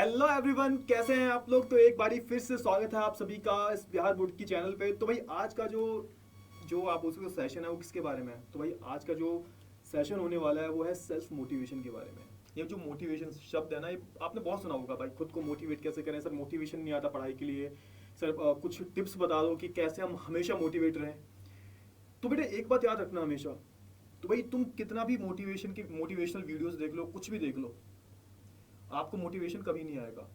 Hello everyone, कैसे हैं आप लोग। तो एक बारी फिर से स्वागत है आप सभी का इस बिहार बोर्ड की चैनल पे। तो भाई आज का जो जो आप उसका सेशन है वो किसके बारे में है। तो भाई आज का जो सेशन होने वाला है वो है सेल्फ मोटिवेशन के बारे में। ये जो मोटिवेशन शब्द है ना, ये आपने बहुत सुना होगा भाई, खुद को मोटिवेट कैसे करें सर, मोटिवेशन नहीं आता पढ़ाई के लिए सर, कुछ टिप्स बता दो कि कैसे हम हमेशा मोटिवेट रहें। तो बेटा एक बात याद रखना हमेशा, तो भाई तुम कितना भी मोटिवेशनल वीडियोस देख लो, कुछ भी देख लो, आपको मोटिवेशन कभी नहीं आएगा।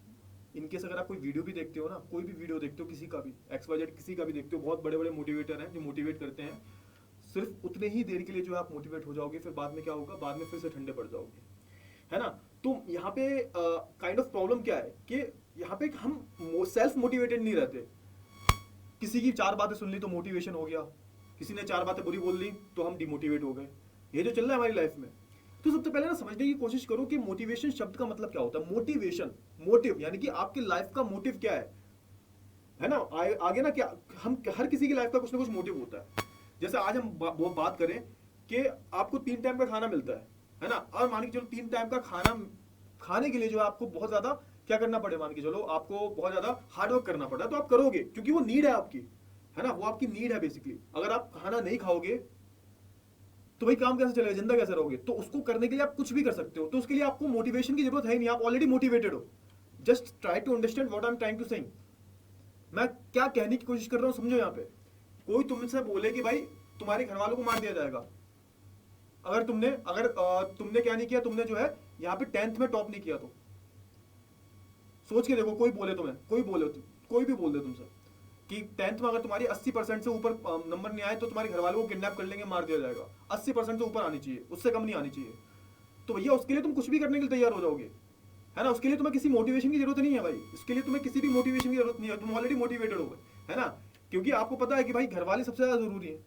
इनकेस अगर आप कोई वीडियो भी देखते हो ना, कोई भी वीडियो देखते हो किसी का भी, एक्स वाई जेड किसी का भी देखते हो, बहुत बड़े बड़े मोटिवेटर हैं जो मोटिवेट करते हैं, सिर्फ उतने ही देर के लिए जो है आप मोटिवेट हो जाओगे, फिर बाद में क्या होगा, बाद में फिर से ठंडे पड़ जाओगे, है ना। तो यहाँ पे काइंड ऑफ प्रॉब्लम क्या है कि यहाँ पे हम सेल्फ मोटिवेटेड नहीं रहते। किसी की चार बातें सुन ली तो मोटिवेशन हो गया, किसी ने चार बातें बुरी बोल दी तो हम डिमोटिवेट हो गए। ये जो चल रहा है हमारी लाइफ में। तो सबसे पहले ना समझने की कोशिश करो कि मोटिवेशन शब्द का मतलब क्या होता है। मोटिवेशन, मोटिव यानी कि आपकी लाइफ का मोटिव क्या है ना। आगे ना क्या, हम हर किसी की लाइफ का कुछ ना कुछ मोटिव होता है। जैसे आज हम वो बात करें कि आपको 3 टाइम का खाना मिलता है ना, और मान के चलो 3 टाइम का खाना खाने के लिए जो है आपको बहुत ज्यादा क्या करना पड़े, मान के चलो आपको बहुत ज्यादा हार्डवर्क करना पड़ा, तो आप करोगे क्योंकि वो नीड है आपकी, है ना, वो आपकी नीड है बेसिकली। अगर आप खाना नहीं खाओगे तो भाई काम कैसे चलेगा, जिंदा कैसे रहोगे। तो उसको करने के लिए आप कुछ भी कर सकते हो, तो उसके लिए आपको मोटिवेशन की जरूरत है ही नहीं, आप ऑलरेडी मोटिवेटेड हो। Just try to understand what I am trying to saying. मैं क्या कहने की कोशिश कर रहा हूं, समझो। यहाँ पे कोई तुमसे बोले कि भाई तुम्हारे घर वालों को मार दिया जाएगा अगर तुमने क्या नहीं किया, तुमने जो है यहाँ पे 10th में टॉप नहीं किया, तो सोच के देखो, कोई बोले तुम्हें, कोई भी बोल दे तुमसे कि 10th में अगर तुम्हारी 80% से ऊपर नंबर नहीं आए तो तुम्हारे घर वालों को किडनैप कर लेंगे, मार दिया जाएगा। 80% से ऊपर आनी चाहिए, उससे कम नहीं आनी चाहिए। तो भैया उसके लिए तुम कुछ भी करने के लिए तैयार हो जाओगे, है ना। उसके लिए तुम्हें किसी मोटिवेशन की जरूरत नहीं है भाई, इसके लिए तुम्हें किसी भी मोटिवेशन की जरूरत नहीं है, तुम ऑलरेडी मोटिवेटेड हो गए, है ना। क्योंकि आपको पता है कि भाई घर वाले सबसे ज्यादा जरूरी है।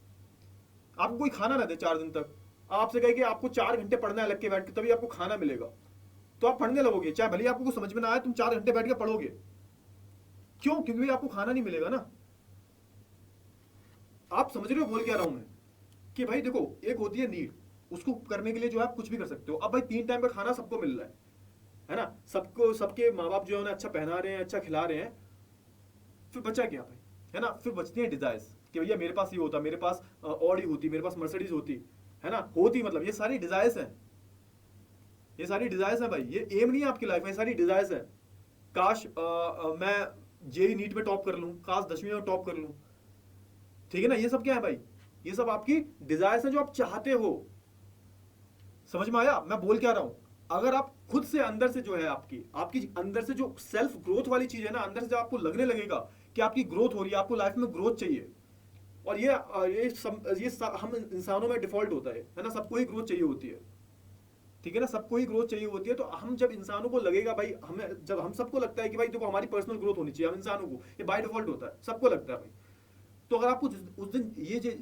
आपको कोई खाना ना दे 4 दिन तक, आपसे कहे कि आपको 4 घंटे पढ़ना है लग के बैठ के, तभी आपको खाना मिलेगा, तो आप पढ़ने लगोगे, चाहे भले आपको कुछ समझ में ना आए, तुम 4 घंटे बैठ के पढ़ोगे। क्यों? क्योंकि भाई आपको खाना नहीं मिलेगा ना। आप समझ रहे हो बोल क्या रहा हूं मैं, कि भाई देखो, एक होती है नीड, उसको करने के लिए जो है आप कुछ भी कर सकते हो। अब भाई 3 टाइम का खाना सबको मिल रहा है ना, सबको, सबके माँ बाप जो है उन्हें अच्छा पहना रहे हैं, अच्छा खिला रहे हैं, फिर बचा क्या भाई, है ना। फिर बचती है डिजायर्स कि भैया मेरे पास ये होता, मेरे पास ऑडी होती, मेरे पास मर्सिडीज होती, है ना, होती, मतलब ये सारी डिजायर्स हैं, ये सारी डिजायर्स है भाई, ये एम नहीं है आपकी लाइफ में, ये सारी डिजायर्स है। काश मैं जेई नीट में टॉप कर लूं, काश 10वीं में टॉप कर लूं, ठीक है ना। ये सब क्या है भाई, ये सब आपकी डिजायर्स है जो आप चाहते हो। समझ में आया मैं बोल क्या रहा हूं। अगर आप खुद से अंदर से जो है, आपकी आपकी अंदर से जो सेल्फ ग्रोथ वाली चीज है ना, अंदर से जब आपको लगने लगेगा कि आपकी ग्रोथ हो रही है, आपको लाइफ में ग्रोथ चाहिए, और हम इंसानों में डिफॉल्ट होता है ना, सबको ही ग्रोथ चाहिए होती है, ठीक है ना, सबको ही ग्रोथ चाहिए होती है। तो हम जब इंसानों को लगेगा भाई, हमें जब हम सबको लगता है कि भाई देखो हमारी पर्सनल ग्रोथ होनी चाहिए, हम इंसानों को ये बाय डिफॉल्ट होता है, सबको लगता है भाई। तो अगर आपको उस दिन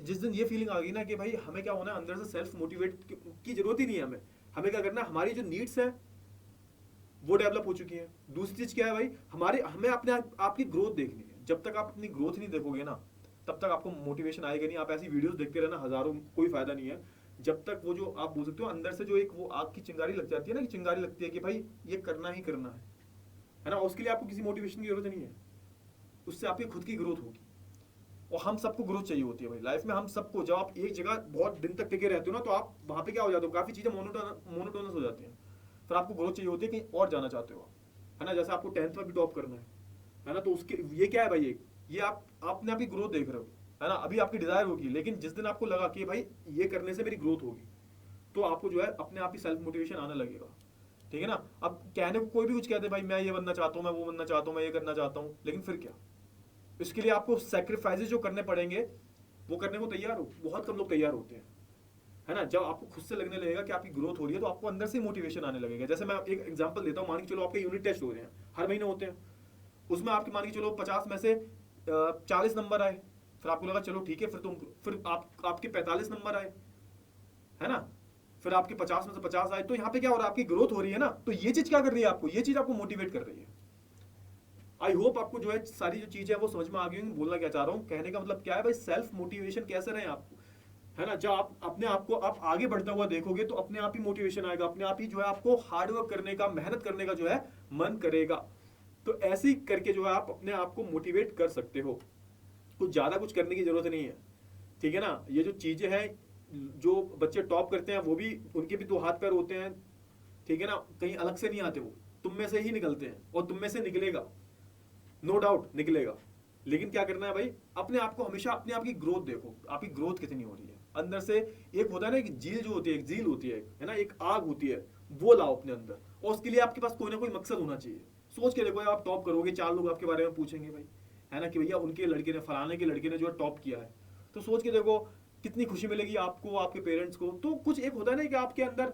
जिस दिन ये फीलिंग आ गई ना कि भाई हमें क्या होना है, अंदर से सेल्फ मोटिवेट की जरूरत ही नहीं है, हमें हमें क्या करना है, हमारी जो नीड्स है वो डेवलप हो चुकी है। दूसरी चीज क्या है भाई, हमें अपने आपकी ग्रोथ देखनी है। जब तक आप अपनी ग्रोथ नहीं देखोगे ना, तब तक आपको मोटिवेशन आएगा नहीं। आप ऐसी वीडियोस देखते रहना हजारों, कोई फायदा नहीं है। जब तक वो जो आप बोल सकते हो अंदर से जो एक वो आग की चिंगारी लग जाती है ना, कि चिंगारी लगती है कि भाई ये करना ही करना है ना, उसके लिए आपको किसी मोटिवेशन की जरूरत नहीं है, उससे आपकी खुद की ग्रोथ होगी। और हम सबको ग्रोथ चाहिए होती है भाई लाइफ में, हम सबको। जब आप एक जगह बहुत दिन तक टिके रहते हो ना, तो आप वहां पे क्या हो जाते हो, काफी चीजें मोनोटोनस हो जाती हैं, फिर आपको ग्रोथ चाहिए होती है, कहीं और जाना चाहते हो आप, है ना। जैसे आपको 10th में भी टॉप करना है ना, तो उसके ये क्या है भाई, ये आप अपने आप ही ग्रोथ देख रहे हो, है ना। अभी आपकी डिजायर होगी, लेकिन जिस दिन आपको लगा कि भाई ये करने से मेरी ग्रोथ होगी, तो आपको जो है अपने आप ही सेल्फ मोटिवेशन आने लगेगा, ठीक है ना। अब कहने को कोई भी कुछ कहते भाई, मैं ये बनना चाहता हूँ, मैं वो बनना चाहता हूँ, मैं ये करना चाहता हूँ, लेकिन फिर क्या, इसके लिए आपको सेक्रीफाइसेस जो करने पड़ेंगे वो करने को तैयार हो। बहुत कम लोग तैयार होते हैं, है ना। जब आपको खुद से लगने लगेगा कि आपकी ग्रोथ हो रही है, तो आपको अंदर से मोटिवेशन आने लगेगा। जैसे मैं एक एग्जांपल देता हूँ, मान के चलो आपके यूनिट टेस्ट हो रहे हैं, हर महीने होते हैं, उसमें आपके मान के चलो 50 में से 40 नंबर आए, फिर आपको लगा चलो ठीक है, फिर आपके 45 नंबर आए, है ना, फिर आपके 50 में से 50 आए, तो यहाँ पे क्या हो रहा है, आपकी ग्रोथ हो रही है ना। तो ये चीज क्या कर रही है आपको, ये चीज आपको मोटिवेट कर रही है। आई होप आपको जो है सारी जो चीज है वो समझ में आ गई होंगी। बोलना क्या चाह रहा हूँ, कहने का मतलब क्या है भाई, सेल्फ मोटिवेशन कैसे रहे आपको, है ना। जब आप अपने आप को आप आगे बढ़ता हुआ देखोगे तो अपने आप ही मोटिवेशन आएगा, अपने आप ही जो है आपको हार्डवर्क करने का, मेहनत करने का जो है मन करेगा। तो ऐसे ही करके जो है आप अपने आप को मोटिवेट कर सकते हो, कुछ ज्यादा कुछ करने की जरूरत नहीं है, ठीक है ना। ये जो चीजें हैं, जो बच्चे टॉप करते हैं वो भी, उनके भी तो हाथ पैर होते हैं, ठीक है ना, कहीं अलग से नहीं आते, वो तुम में से ही निकलते हैं और तुम में से निकलेगा, नो डाउट निकलेगा। लेकिन क्या करना है भाई, अपने आप को हमेशा अपने आप की ग्रोथ देखो, आपकी ग्रोथ कितनी हो रही है अंदर से। एक होता है ना, एक झील जो होती है, एक झील होती है ना, एक आग होती है, वो लाओ अपने अंदर, और उसके लिए आपके पास कोई ना कोई मकसद होना चाहिए। सोच के देखो, आप टॉप करोगे, 4 लोग आपके बारे में पूछेंगे भाई, है ना, कि भैया उनके लड़के ने, फलाने के लड़के ने जो है टॉप किया है। तो सोच के देखो कितनी खुशी मिलेगी आपको, आपके पेरेंट्स को। तो कुछ एक होता है ना कि आपके अंदर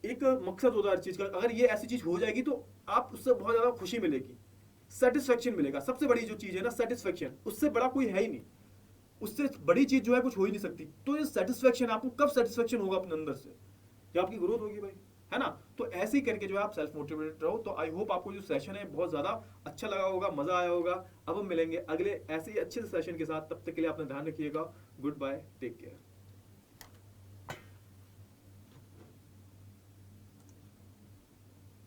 एक मकसद होता है हर चीज का, अगर ये ऐसी चीज हो जाएगी तो आप उससे बहुत ज्यादा खुशी मिलेगी, सेटिस्फेक्शन मिलेगा। सबसे बड़ी जो चीज है ना सेटिस्फेक्शन, उससे बड़ा कोई है ही नहीं, उससे बड़ी चीज जो है कुछ हो ही नहीं सकती। तो ये सेटिस्फेक्शन, आपको कब सेटिस्फेक्शन होगा अपने अंदर से, जब आपकी ग्रोथ होगी भाई, है ना। तो ऐसे ही करके जो है आप सेल्फ मोटिवेटेड रहो। तो आई होप आपको जो सेशन है बहुत ज्यादा अच्छा लगा होगा, मजा आया होगा। अब हम मिलेंगे अगले ऐसे ही अच्छे से सेशन के साथ, तब तक के लिए अपना ध्यान रखिएगा। Good bye, take care.